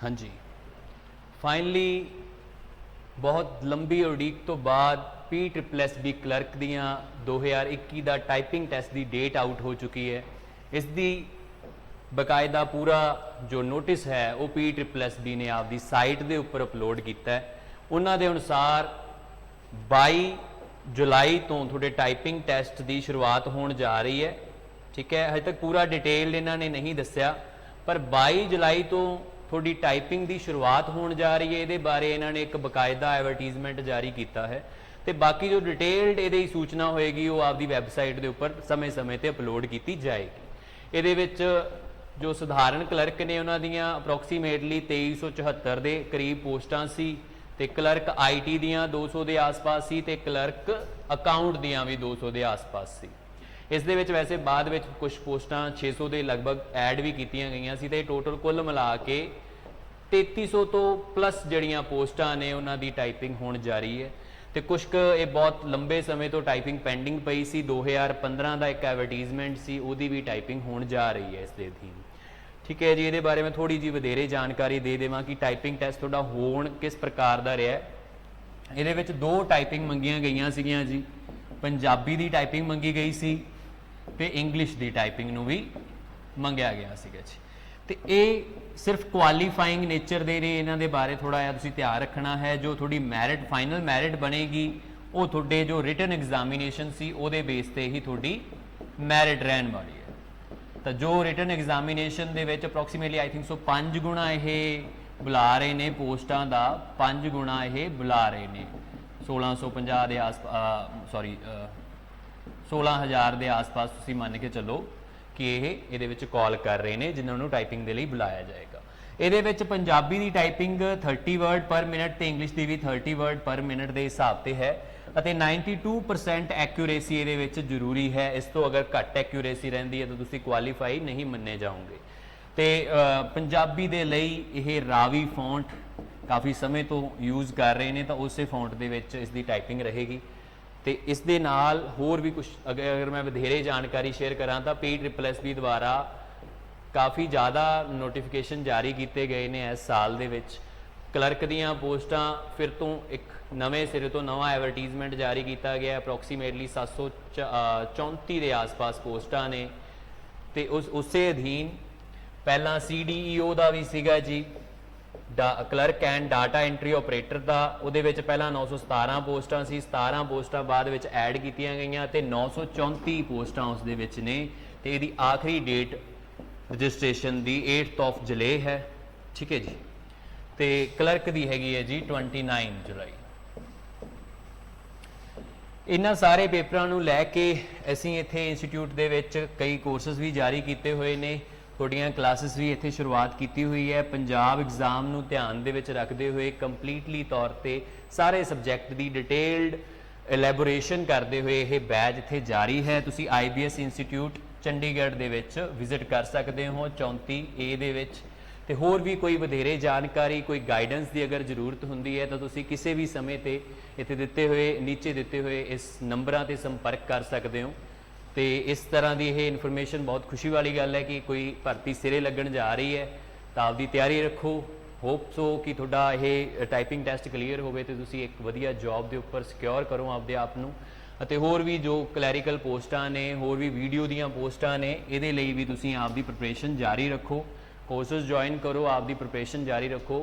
हाँ जी, फाइनली बहुत लंबी उड़ीक तो बाद PSSB क्लर्क दियाँ 2021 का टाइपिंग टैसट की डेट आउट हो चुकी है। इसकी बकायदा पूरा जो नोटिस है वो PSSB ने आपकी साइट के उपर अपलोड किया है। उन्होंने अनुसार 22 जुलाई तो थोड़े टाइपिंग टैसट की शुरुआत होने जा रही है। ठीक है, अजे तक पूरा डिटेल इन्होंने नहीं दसिया, पर 22 जुलाई तो थोड़ी टाइपिंग की शुरुआत होने जा रही है। ये बारे इन्होंने एक बकायदा एडवरटीजमेंट जारी किया है, तो बाकी जो डिटेल्ड ये सूचना होएगी वो आपकी वैबसाइट के उपर समय समय पर अपलोड की जाएगी। ये जो सधारण क्लर्क ने उन्होंने अप्रोक्सीमेटली 2374 के करीब पोस्टां सी, ते क्लर्क IT दियाँ 200 के आस पास सी, ते क्लर्क अकाउंट दियाँ भी 200 के आस पास सी। इस दे विच वैसे बाद में कुछ पोस्टां 600 के लगभग ऐड भी की गई सी, ते टोटल कुल मिला के 3300 तो प्लस जड़ियाँ पोस्टां ने उन्हों की टाइपिंग होने जा रही है। तो कुछ ये बहुत लंबे समय तो टाइपिंग पेंडिंग पई सी। 2015 का एक एडवरटीजमेंट सी, उसकी भी टाइपिंग होने जा रही है इस दे अधीन। ठीक है जी, ये बारे में थोड़ी जी वधेरे जानकारी दे देवां कि टाइपिंग टैसट थोड़ा होण किस प्रकार का रहा है। ये 2 टाइपिंग मंगियां गई सीगियां जी, पंजाबी की टाइपिंग मंगी गई सी ते इंग्लिश की टाइपिंग नूं भी मंगया गया सीगा जी। तो ये सिर्फ क्वालीफाइंग नेचर दे ने, इन्हां दे बारे थोड़ा जिहा तुसीं ध्यान रखना है। जो थोड़ी मैरिट फाइनल मैरिट बनेगी वो थोड़े जो रिटन एग्जामिनेशन सी उहदे बेस ते ही थोड़ी मैरिट रहन वाली है। तो जो रिटन एग्जामिनेशन दे विच अप्रोक्सीमेटली आई थिंक सो 5 गुणा ये बुला रहे ने पोस्टां दा, 5 गुणा ये बुला रहे ने। 1650 के आस सॉरी 16,000 के आस पास तुसीं मान के चलो कि ये कॉल कर रहे हैं जिन्होंने टाइपिंग के लिए बुलाया जाएगा। ये पंजाबी की टाइपिंग 30 वर्ड पर मिनट तो इंग्लिश की भी 30 वर्ड पर मिनट के हिसाब से है। 92% एक्यूरेसी ये जरूरी है। इस तो अगर घट एक्यूरेसी रही है तो तुसीं क्वालीफाई नहीं मन्ने जाओगे। तो पंजाबी के लिए ये रावी फॉन्ट काफ़ी समय तो यूज़ कर रहे हैं, तो उस फॉन्ट के इसकी टाइपिंग रहेगी। तो इस दे नाल होर भी कुछ अगर मैं वधेरे जानकारी शेयर करा तो PSSB द्वारा काफ़ी ज़्यादा नोटिफिकेशन जारी किए गए हैं इस साल दे विच। क्लर्क दियाँ पोस्टां फिर तो एक नवे सिरे तो नवा एडवरटीजमेंट जारी किया गया। अप्रोक्सीमेटली 734 के आस पास पोस्टां ने। तो उस अधीन पहला CDEO का भी सीगा जी, clerk and data entry operator का। उहदे विच पहला 917 पोस्टां सी, 17 पोस्टां बाद विच ऐड कीतियां गईयां ते 934 पोस्टां उस दे विच ने। ते इहदी आखिरी डेट रजिस्ट्रेशन दी 8 जुलाई है। ठीक है जी। तो क्लर्क की हैगी है जी 29 जुलाई। इन्हां सारे पेपरां नूं लैके असीं इत्थे इंस्टीट्यूट दे विच कई कोर्सेस भी जारी किए हुए ने। थोड़ियां क्लासेस भी इत्थे शुरुआत की हुई है। पंजाब एग्जाम नूं ध्यान दे विच रखते हुए कंप्लीटली तौर पर सारे सबजैक्ट की डिटेल्ड एलैबोरेशन करते हुए यह बैच इत्थे जारी है। तुसीं IBS इंस्टीट्यूट चंडीगढ़ दे विच विजिट कर सकते हो 34A दे विच। ते होर भी कोई वधेरे जानकारी कोई गाइडेंस की अगर जरूरत होंदी है तो तुसीं किसी भी समय ते इत्थे दिते हुए नीचे दिते हुए इस नंबरां ते संपर्क कर सकते हो। तो इस तरह की यह इन्फॉर्मेशन बहुत खुशी वाली गल है कि कोई भर्ती सिरे लगन जा रही है, तो आपकी तैयारी रखो। होप सो कि थोड़ा यह टाइपिंग टैसट क्लीयर हो तो तुसीं एक वधिया जॉब के उपर सिक्योर करो आपदे आप नूं। ਅਤੇ होर भी जो क्लैरिकल पोस्टां ने, होर भी वीडियो दीयां पोस्टां ने, इहदे लई भी तुसीं आपदी प्रिपरेशन जारी रखो। कोर्सेस ज्वाइन करो, आपदी प्रिपरेशन जारी रखो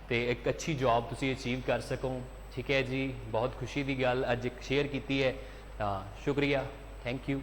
तो एक अच्छी जॉब तुसीं अचीव कर सको। ठीक है जी, बहुत खुशी की गल अज शेयर की है। शुक्रिया, थैंक यू।